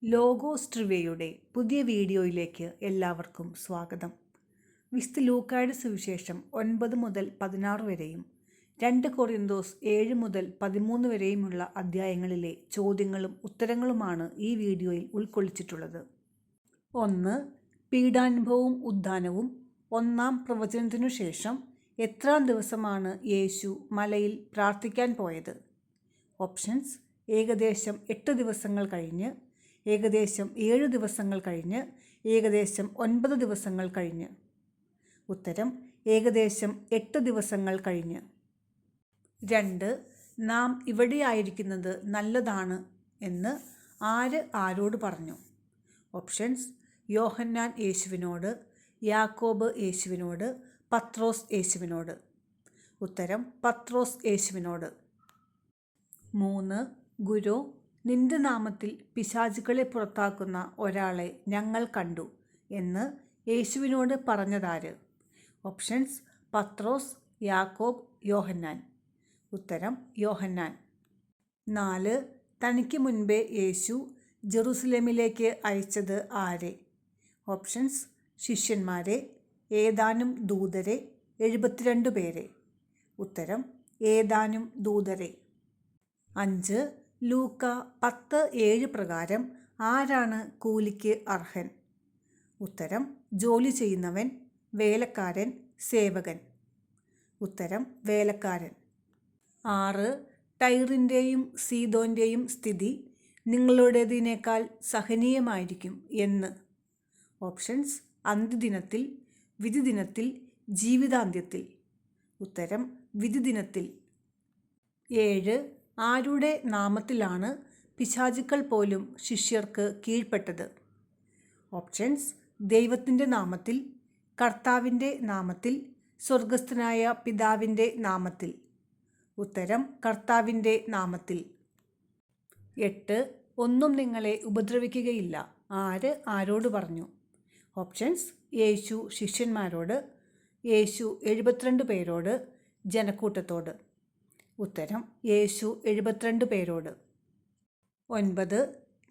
Logos ട്രിവയുടെ പുതിയ വീഡിയോയിലേക്ക് എല്ലാവർക്കും സ്വാഗതം. വിശുദ്ധ ലൂക്കായുടെ സുവിശേഷം 9 മുതൽ 16 വരെയും 2 കൊറിന്തോസ് 7 മുതൽ 13 വരെയുമുള്ള അധ്യായങ്ങളിലെ ചോദ്യങ്ങളും ഉത്തരങ്ങളുമാണ് ഈ വീഡിയോയിൽ ഉൾക്കൊള്ളിച്ചിട്ടുള്ളത്. 1. പീഡാനുഭവവും ഉദ്ധാനവും. 1-ാം പ്രവചനത്തിനു ശേഷം എത്രാം ദിവസമാണ് യേശു മലയിൽ പ്രാർത്ഥിക്കാൻ പോയത്? ഓപ്ഷൻസ്: ഏകദേശം 8 ദിവസങ്ങൾ കഴിഞ്ഞ്, ഏകദേശം 7 ദിവസങ്ങൾ കഴിഞ്ഞ്, ഏകദേശം 9 ദിവസങ്ങൾ കഴിഞ്ഞ്. ഉത്തരം: ഏകദേശം 8 ദിവസങ്ങൾ കഴിഞ്ഞ്. 2. നാം ഇവിടെയായിരിക്കുന്നത് നല്ലതാണ് എന്ന് ആരോട് പറഞ്ഞു? ഓപ്ഷൻസ്: യോഹന്നാൻ യേശുവിനോട്, യാക്കോബ് യേശുവിനോട്, പത്രോസ് യേശുവിനോട്. ഉത്തരം: പത്രോസ് യേശുവിനോട്. 3. ഗുരു, നിന്റെ നാമത്തിൽ പിശാചുക്കളെ പുറത്താക്കുന്ന ഒരാളെ ഞങ്ങൾ കണ്ടു എന്ന് യേശുവിനോട് പറഞ്ഞതാര്? ഓപ്ഷൻസ്: പത്രോസ്, യാക്കോബ്, യോഹന്നാൻ. ഉത്തരം: യോഹന്നാൻ. 4. തനിക്ക് മുൻപേ യേശു ജെറുസലേമിലേക്ക് അയച്ചത് ആരെ? ഓപ്ഷൻസ്: ശിഷ്യന്മാരെ, ഏതാനും ദൂതരെ, 72 പേരെ. ഉത്തരം: ഏതാനും ദൂതരെ. 5. ലൂക്ക 10:7 പ്രകാരം ആരാണ് കൂലിക്ക് അർഹൻ? ഉത്തരം: ജോലി ചെയ്യുന്നവൻ, വേലക്കാരൻ, സേവകൻ. ഉത്തരം: വേലക്കാരൻ. 6. ടൈറിൻ്റെയും സീദോൻ്റെയും സ്ഥിതി നിങ്ങളുടേതിനേക്കാൾ സഹനീയമായിരിക്കും എന്ന്? ഓപ്ഷൻസ്: അന്ത്യദിനത്തിൽ, വിധിദിനത്തിൽ, ജീവിതാന്ത്യത്തിൽ. ഉത്തരം: വിധിദിനത്തിൽ. 7. ആരുടെ നാമത്തിലാണ് പിശാചുക്കൾ പോലും ശിഷ്യർക്ക് കീഴ്പ്പെട്ടത്? ഓപ്ഷൻസ്: ദൈവത്തിൻ്റെ നാമത്തിൽ, കർത്താവിൻ്റെ നാമത്തിൽ, സ്വർഗസ്ഥനായ പിതാവിൻ്റെ നാമത്തിൽ. ഉത്തരം: കർത്താവിൻ്റെ നാമത്തിൽ. 8. ഒന്നും നിങ്ങളെ ഉപദ്രവിക്കുകയില്ല ആരോട് പറഞ്ഞു? ഓപ്ഷൻസ്: യേശു ശിഷ്യന്മാരോട്, യേശു 72 പേരോട്, ജനക്കൂട്ടത്തോട്. ഉത്തരം: യേശു 72 പേരോട്. 9.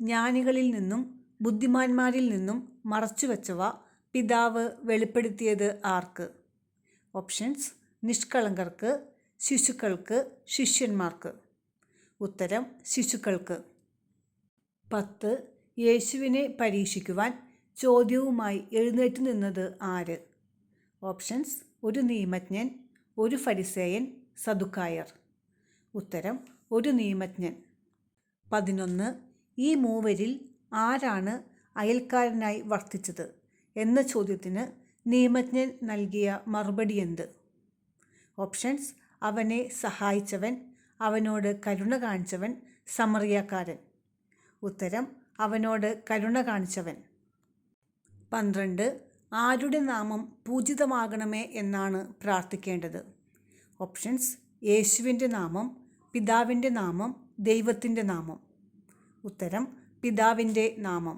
ജ്ഞാനികളിൽ നിന്നും ബുദ്ധിമാന്മാരിൽ നിന്നും മറച്ചുവെച്ചവ പിതാവ് വെളിപ്പെടുത്തിയത് ആർക്ക്? ഓപ്ഷൻസ്: നിഷ്കളങ്കർക്ക്, ശിശുക്കൾക്ക്, ശിഷ്യന്മാർക്ക്. ഉത്തരം: ശിശുക്കൾക്ക്. 10. യേശുവിനെ പരീക്ഷിക്കുവാൻ ചോദ്യവുമായി എഴുന്നേറ്റ് നിന്നത് ആര്? ഓപ്ഷൻസ്: ഒരു നിയമജ്ഞൻ, ഒരു ഫരിസേയൻ, സദുക്കായർ. ഉത്തരം: ഒരു നിയമജ്ഞൻ. 11. ഈ മൂവരിൽ ആരാണ് അയൽക്കാരനായി വർത്തിച്ചത് എന്ന ചോദ്യത്തിന് നിയമജ്ഞൻ നൽകിയ മറുപടി എന്ത്? ഓപ്ഷൻസ്: അവനെ സഹായിച്ചവൻ, അവനോട് കരുണ കാണിച്ചവൻ, സമറിയാക്കാരൻ. ഉത്തരം: അവനോട് കരുണ കാണിച്ചവൻ. 12. ആരുടെ നാമം പൂജിതമാകണമേ എന്നാണ് പ്രാർത്ഥിക്കേണ്ടത്? ഓപ്ഷൻസ്: യേശുവിൻ്റെ നാമം, പിതാവിൻ്റെ നാമം, ദൈവത്തിൻ്റെ നാമം. ഉത്തരം: പിതാവിൻ്റെ നാമം.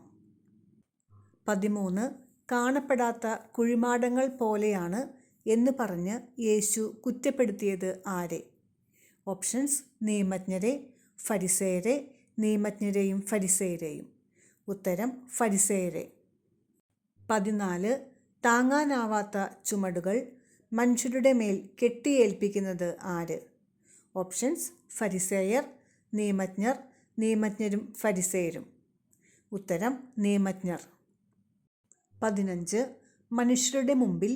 13. കാണപ്പെടാത്ത കുഴിമാടങ്ങൾ പോലെയാണ് എന്ന് പറഞ്ഞ് യേശു കുറ്റപ്പെടുത്തിയത് ആരെ? ഓപ്ഷൻസ്: നിയമജ്ഞരെ, ഫരിസേയരെ, നിയമജ്ഞരെയും ഫരിസേയരെയും. ഉത്തരം: ഫരിസേയരെ. 14. താങ്ങാനാവാത്ത ചുമടുകൾ മനുഷ്യരുടെ മേൽ കെട്ടിയേൽപ്പിക്കുന്നത് ആര്? ഓപ്ഷൻസ്: ഫരിസേയർ, നിയമജ്ഞർ, നിയമജ്ഞരും ഫരിസേയരും. ഉത്തരം: നിയമജ്ഞർ. 15. മനുഷ്യരുടെ മുമ്പിൽ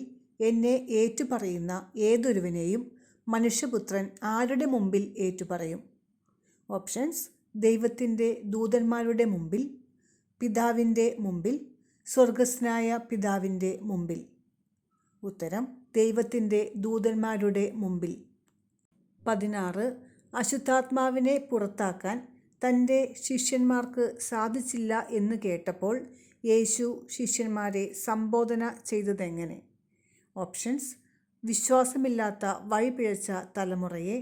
എന്നെ ഏറ്റുപറയുന്ന ഏതൊരുവനെയും മനുഷ്യപുത്രൻ ആരുടെ മുമ്പിൽ ഏറ്റുപറയും? ഓപ്ഷൻസ്: ദൈവത്തിൻ്റെ ദൂതന്മാരുടെ മുമ്പിൽ, പിതാവിൻ്റെ മുമ്പിൽ, സ്വർഗസ്ഥനായ പിതാവിൻ്റെ മുമ്പിൽ. ഉത്തരം: ദൈവത്തിൻ്റെ ദൂതന്മാരുടെ മുമ്പിൽ. 16. അശുദ്ധാത്മാവിനെ പുറത്താക്കാൻ തൻ്റെ ശിഷ്യന്മാർക്ക് സാധിച്ചില്ല എന്ന് കേട്ടപ്പോൾ യേശു ശിഷ്യന്മാരെ സംബോധന ചെയ്തതെങ്ങനെ? ഓപ്ഷൻസ്: വിശ്വാസമില്ലാത്ത വഴിപിഴച്ച തലമുറയെ,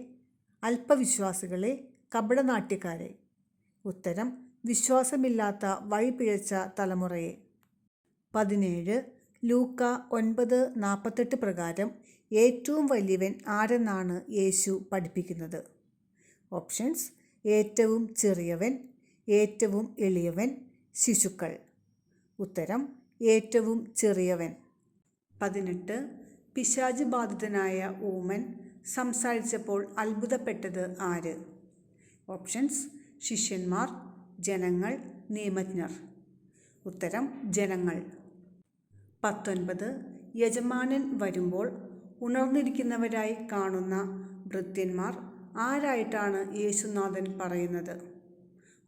അല്പവിശ്വാസികളെ, കപടനാട്യക്കാരെ. ഉത്തരം: വിശ്വാസമില്ലാത്ത വഴിപിഴച്ച തലമുറയെ. 17. ലൂക്ക 9:48 പ്രകാരം ഏറ്റവും വലിയവൻ ആരെന്നാണ് യേശു പഠിപ്പിക്കുന്നത്? ഓപ്ഷൻസ്: ഏറ്റവും ചെറിയവൻ, ഏറ്റവും എളിയവൻ, ശിശുക്കൾ. ഉത്തരം ഏറ്റവും ചെറിയവൻ. 18. പിശാച് ബാധിതനായ ഊമൻ സംസാരിച്ചപ്പോൾ അത്ഭുതപ്പെട്ടത് ആര്? ഓപ്ഷൻസ്: ശിഷ്യന്മാർ, ജനങ്ങൾ, നിയമജ്ഞർ. ഉത്തരം ജനങ്ങൾ. 19. യജമാനൻ വരുമ്പോൾ ഉണർന്നിരിക്കുന്നവരായി കാണുന്ന ഭൃത്യന്മാർ ആരായിട്ടാണ് യേശുനാഥൻ പറയുന്നത്?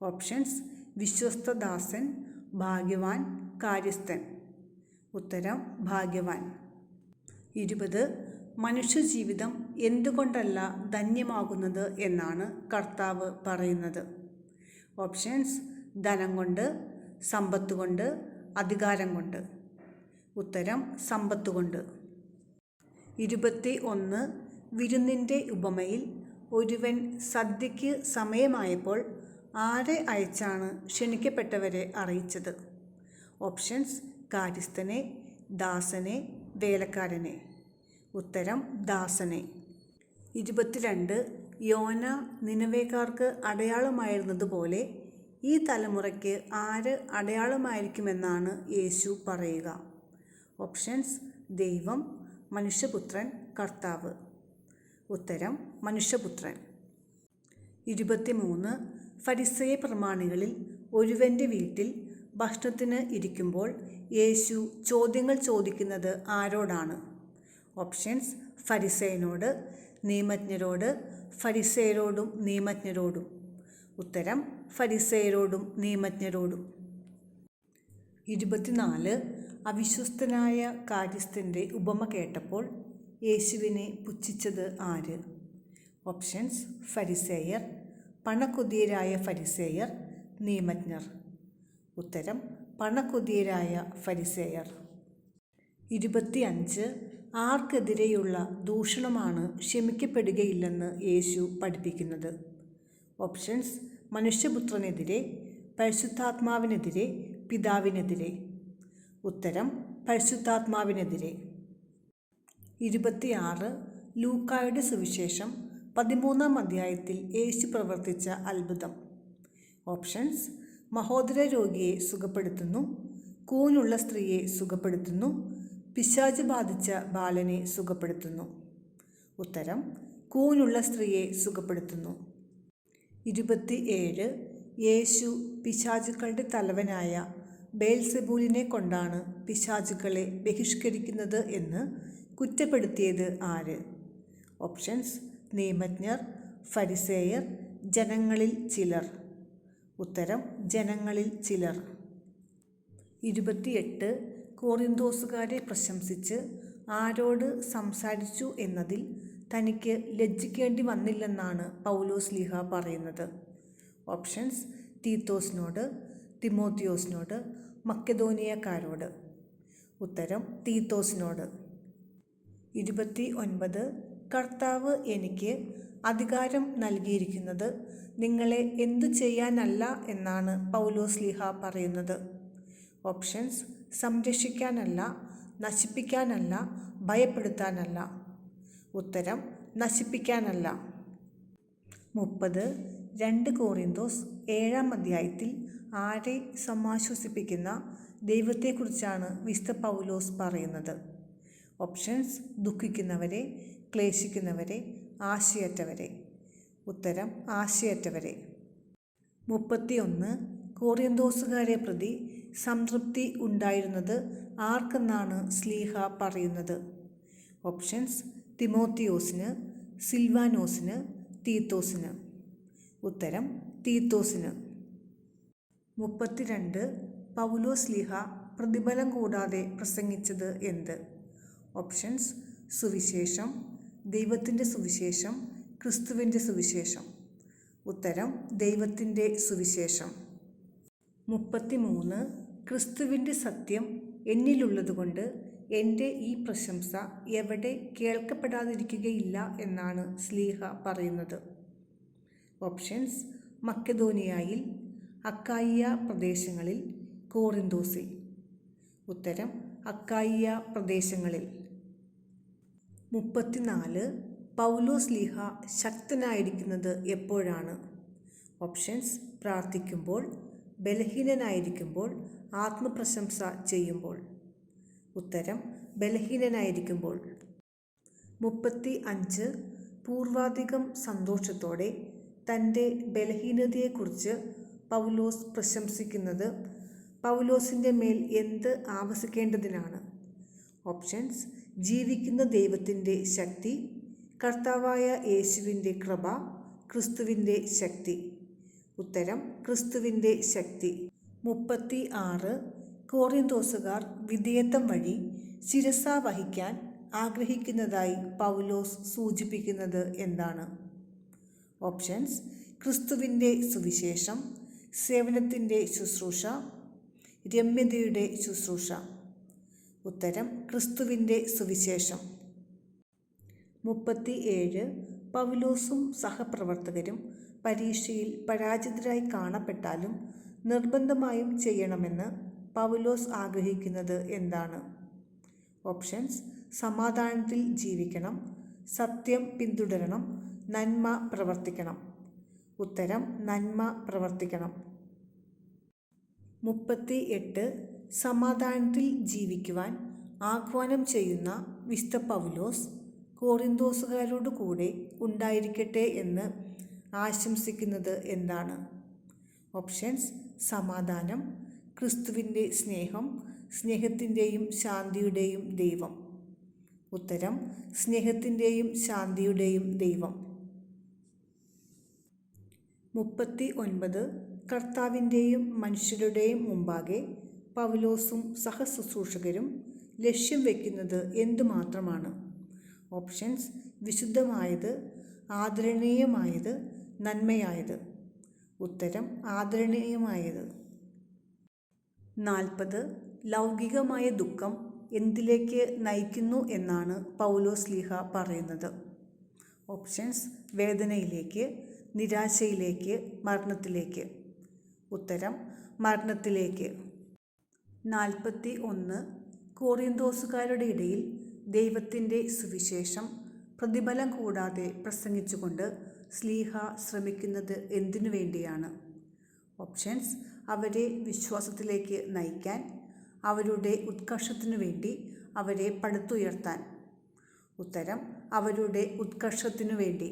ഓപ്ഷൻസ്: വിശ്വസ്തദാസൻ, ഭാഗ്യവാൻ, കാര്യസ്ഥൻ. ഉത്തരം ഭാഗ്യവാൻ. 20. മനുഷ്യജീവിതം എന്തുകൊണ്ടല്ല ധന്യമാകുന്നത് എന്നാണ് കർത്താവ് പറയുന്നത്? ഓപ്ഷൻസ്: ധനം കൊണ്ട്, സമ്പത്ത് കൊണ്ട്, അധികാരം കൊണ്ട്. ഉത്തരം സമ്പത്ത് കൊണ്ട്. 21. വിരുന്നിൻ്റെ ഉപമയിൽ ഒരുവൻ സദ്യയ്ക്ക് സമയമായപ്പോൾ ആരെ അയച്ചാണ് ക്ഷണിക്കപ്പെട്ടവരെ അറിയിച്ചത്? ഓപ്ഷൻസ്: കാര്യസ്ഥനെ, ദാസനെ, വേലക്കാരനെ. ഉത്തരം ദാസനെ. 22. യോന നിനവേക്കാർക്ക് അടയാളമായിരുന്നതുപോലെ ഈ തലമുറയ്ക്ക് ആര് അടയാളമായിരിക്കുമെന്നാണ് യേശു പറയുക? ഓപ്ഷൻസ്: ദൈവം, മനുഷ്യപുത്രൻ, കർത്താവ്. ഉത്തരം മനുഷ്യപുത്രൻ. 23. ഫരിസേയ പ്രമാണികളിൽ ഒരുവൻ്റെ വീട്ടിൽ ഭക്ഷണത്തിന് ഇരിക്കുമ്പോൾ യേശു ചോദ്യങ്ങൾ ചോദിക്കുന്നത് ആരോടാണ്? ഓപ്ഷൻസ്: ഫരിസേയനോട്, നിയമജ്ഞരോട്, ഫരിസേയരോടും നിയമജ്ഞരോടും. ഉത്തരം ഫരിസേയരോടും നിയമജ്ഞരോടും. 24. അവിശ്വസ്തനായ കാര്യസ്ഥൻ്റെ ഉപമ കേട്ടപ്പോൾ യേശുവിനെ പുച്ഛിച്ചത് ആര്? ഓപ്ഷൻസ്: ഫരിസേയർ, പണക്കൊതിയരായ ഫരിസേയർ, നിയമജ്ഞർ. ഉത്തരം പണക്കൊതിയരായ ഫരിസേയർ. 25. ആർക്കെതിരെയുള്ള ദൂഷണമാണ് ക്ഷമിക്കപ്പെടുകയില്ലെന്ന് യേശു പഠിപ്പിക്കുന്നത്? ഓപ്ഷൻസ്: മനുഷ്യപുത്രനെതിരെ, പരിശുദ്ധാത്മാവിനെതിരെ, പിതാവിനെതിരെ. ഉത്തരം പരിശുദ്ധാത്മാവിനെതിരെ. 26. ലൂക്കായുടെ സുവിശേഷം 13-ാം അധ്യായത്തിൽ യേശു പ്രവർത്തിച്ച അത്ഭുതം. ഓപ്ഷൻസ്: മഹോദര രോഗിയെ സുഖപ്പെടുത്തുന്നു, കൂനുള്ള സ്ത്രീയെ സുഖപ്പെടുത്തുന്നു, പിശാച് ബാധിച്ച ബാലനെ സുഖപ്പെടുത്തുന്നു. ഉത്തരം കൂനുള്ള സ്ത്രീയെ സുഖപ്പെടുത്തുന്നു. 27. യേശു പിശാചുക്കളുടെ തലവനായ ബേൽസെബൂലിനെ കൊണ്ടാണ് പിശാചുക്കളെ ബഹിഷ്കരിക്കുന്നത് എന്ന് കുറ്റപ്പെടുത്തിയത് ആര്? ഓപ്ഷൻസ്: നിയമജ്ഞർ, ഫരിസേയർ, ജനങ്ങളിൽ ചിലർ. ഉത്തരം ജനങ്ങളിൽ ചിലർ. 28. കോറിന്തോസുകാരെ പ്രശംസിച്ച് ആരോട് സംസാരിച്ചു എന്നതിൽ തനിക്ക് ലജ്ജിക്കേണ്ടി വന്നില്ലെന്നാണ് പൗലോസ്ലീഹ പറയുന്നത്? ഓപ്ഷൻസ്: തീത്തോസിനോട്, തിമോത്തിയോസിനോട്, മക്കെദോനിയക്കാരോട്. ഉത്തരം തീത്തോസിനോട്. 29. കർത്താവ് എനിക്ക് അധികാരം നൽകിയിരിക്കുന്നത് നിങ്ങളെ എന്തു ചെയ്യാനല്ല എന്നാണ് പൗലോസ്ലീഹ പറയുന്നത്? ഓപ്ഷൻസ്: സംരക്ഷിക്കാനല്ല, നശിപ്പിക്കാനല്ല, ഭയപ്പെടുത്താനല്ല. ഉത്തരം നശിപ്പിക്കാനല്ല. 30. 2 കോറിന്തോസ് 7-ാം അധ്യായത്തിൽ ആരെ സമാശ്വസിപ്പിക്കുന്ന ദൈവത്തെക്കുറിച്ചാണ് വിശുദ്ധ പൗലോസ് പറയുന്നത്? ഓപ്ഷൻസ്: ദുഃഖിക്കുന്നവരെ, ക്ലേശിക്കുന്നവരെ, ആശയറ്റവരെ. ഉത്തരം ആശയറ്റവരെ. 31. കോറിന്തോസുകാരെ പ്രതി സംതൃപ്തി ഉണ്ടായിരുന്നത് ആർക്കെന്നാണ് ശ്ലീഹ പറയുന്നത്? ഓപ്ഷൻസ്: തിമോത്തിയോസിന്, സിൽവാനോസിന്, തീത്തോസിന്. ഉത്തരം തീത്തോസിന്. 32. പൗലോസ്ലീഹ പ്രതിഫലം കൂടാതെ പ്രസംഗിച്ചത് എന്ത്? ഓപ്ഷൻസ്: സുവിശേഷം, ദൈവത്തിൻ്റെ സുവിശേഷം, ക്രിസ്തുവിൻ്റെ സുവിശേഷം. ഉത്തരം ദൈവത്തിൻ്റെ സുവിശേഷം. 33. ക്രിസ്തുവിൻ്റെ സത്യം എന്നിലുള്ളതുകൊണ്ട് എൻ്റെ ഈ പ്രശംസ എവിടെ കേൾക്കപ്പെടാതിരിക്കുകയില്ല എന്നാണ് ശ്ലീഹ പറയുന്നത്? ഓപ്ഷൻസ്: മക്കെദോനിയായിൽ, അക്കായിയ പ്രദേശങ്ങളിൽ, കോറിന്തോസിൽ. ഉത്തരം അക്കായിയ പ്രദേശങ്ങളിൽ. 34. പൗലോസ്ലീഹ ശക്തനായിരിക്കുന്നത് എപ്പോഴാണ്? ഓപ്ഷൻസ്: പ്രാർത്ഥിക്കുമ്പോൾ, ബലഹീനനായിരിക്കുമ്പോൾ ആത്മപ്രശംസ ചെയ്യുമ്പോൾ? ഉത്തരം ബലഹീനനായിരിക്കുമ്പോൾ. 35 പൂർവാധികം സന്തോഷത്തോടെ തൻ്റെ ബലഹീനതയെക്കുറിച്ച് പൗലോസ് പ്രശംസിക്കുന്നത് പൗലോസിൻ്റെ മേൽ എന്ത് ആവസിക്കേണ്ടതിനാണ്? ഓപ്ഷൻസ്: ജീവിക്കുന്ന ദൈവത്തിൻ്റെ ശക്തി, കർത്താവായ യേശുവിൻ്റെ കൃപ, ക്രിസ്തുവിൻ്റെ ശക്തി. ഉത്തരം ക്രിസ്തുവിൻ്റെ ശക്തി. 36 കോറിന്തോസുകാർ വിധേയത്വം വഴി ശിരസ വഹിക്കാൻ ആഗ്രഹിക്കുന്നതായി പൗലോസ് സൂചിപ്പിക്കുന്നത് എന്താണ്? ഓപ്ഷൻസ്: ക്രിസ്തുവിൻ്റെ സുവിശേഷം, സേവനത്തിൻ്റെ ശുശ്രൂഷ, രമ്യതയുടെ ശുശ്രൂഷ. ഉത്തരം ക്രിസ്തുവിൻ്റെ സുവിശേഷം. 37 പൗലോസും സഹപ്രവർത്തകരും പരീക്ഷയിൽ പരാജിതരായി കാണപ്പെട്ടാലും നിർബന്ധമായും ചെയ്യണമെന്ന് പൗലോസ് ആഗ്രഹിക്കുന്നത് എന്താണ്? ഓപ്ഷൻസ്: സമാധാനത്തിൽ ജീവിക്കണം, സത്യം പിന്തുടരണം, നന്മ പ്രവർത്തിക്കണം. ഉത്തരം നന്മ പ്രവർത്തിക്കണം. 38 സമാധാനത്തിൽ ജീവിക്കുവാൻ ആഹ്വാനം ചെയ്യുന്ന വിശുദ്ധ പൗലോസ് കോറിന്തോസുകാരോട് കൂടെ ഉണ്ടായിരിക്കട്ടെ എന്ന് ആശംസിക്കുന്നത് എന്താണ്? ഓപ്ഷൻസ്: സമാധാനം, ക്രിസ്തുവിൻ്റെ സ്നേഹം, സ്നേഹത്തിൻ്റെയും ശാന്തിയുടെയും ദൈവം. ഉത്തരം സ്നേഹത്തിൻ്റെയും ശാന്തിയുടെയും ദൈവം. 39 കർത്താവിൻ്റെയും മനുഷ്യരുടെയും മുമ്പാകെ പൗലോസും സഹശുശ്രൂഷകരും ലക്ഷ്യം വയ്ക്കുന്നത് എന്തുമാത്രമാണ്? ഓപ്ഷൻസ്: വിശുദ്ധമായത്, ആദരണീയമായത്, നന്മയായത്. ഉത്തരം ആദരണീയമായത്. 40 ലൗകികമായ ദുഃഖം എന്തിലേക്ക് നയിക്കുന്നു എന്നാണ് പൗലോസ് ശ്ലീഹ പറയുന്നത്? ഓപ്ഷൻസ്: വേദനയിലേക്ക്, നിരാശയിലേക്ക്, മരണത്തിലേക്ക്. ഉത്തരം മരണത്തിലേക്ക്. 41 കോറിന്തോസുകാരുടെ ഇടയിൽ ദൈവത്തിൻ്റെ സുവിശേഷം പ്രതിഫലം കൂടാതെ പ്രസംഗിച്ചുകൊണ്ട് ശ്ലീഹ ശ്രമിക്കുന്നത് എന്തിനു വേണ്ടിയാണ്? ഓപ്ഷൻസ്: അവരെ വിശ്വാസത്തിലേക്ക് നയിക്കാൻ, അവരുടെ ഉത്കർഷത്തിനു വേണ്ടി, അവരെ പടുത്തുയർത്താൻ. ഉത്തരം അവരുടെ ഉത്കർഷത്തിനു വേണ്ടി.